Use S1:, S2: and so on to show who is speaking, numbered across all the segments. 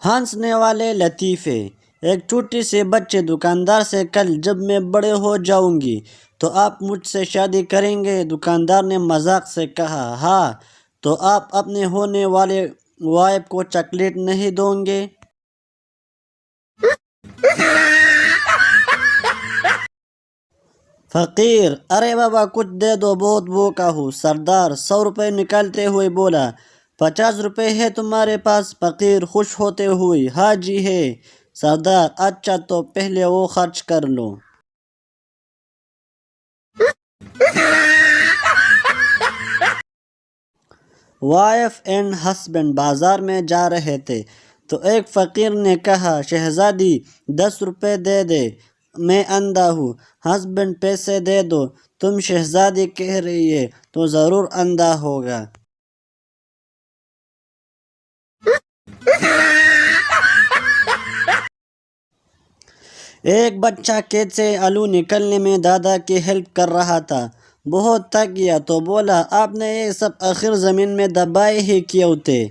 S1: ہنسنے والے لطیفے۔ ایک چھوٹی سی بچے دکاندار سے کل جب میں بڑے ہو جاؤں گی تو آپ مجھ سے شادی کریں گے؟ دکاندار نے مذاق سے کہا۔ ہاں، تو آپ اپنے ہونے والے وائف کو چاکلیٹ نہیں دیں گے؟ فقیر: ارے بابا کچھ دے دو، بہت بھوکا ہوں۔ سردار 100 روپے نکالتے ہوئے بولا۔ 50 روپے ہے تمہارے پاس؟ فقیر خوش ہوتے ہوئے: ہاں جی ہے۔ سردار: اچھا تو پہلے وہ خرچ کر لو۔ وائف اینڈ ہسبینڈ بازار میں جا رہے تھے تو ایک فقیر نے کہا: شہزادی 10 روپے دے دے، میں اندھا ہوں۔ ہسبینڈ: پیسے دے دو، تم شہزادی کہہ رہی ہے تو ضرور اندھا ہوگا۔ ایک بچہ کھیت سے آلو نکالنے میں دادا کی ہیلپ کر رہا تھا۔ بہت تھک گیا تو بولا: آپ نے یہ سب آخر زمین میں دبائے ہی کیوں تھے؟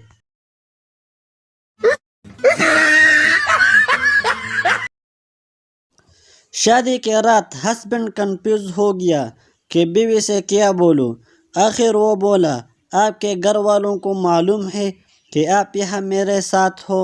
S1: شادی کے رات ہسبینڈ کنفیوز ہو گیا کہ بیوی سے کیا بولوں۔ آخر وہ بولا: آپ کے گھر والوں کو معلوم ہے کہ آپ یہاں میرے ساتھ ہو؟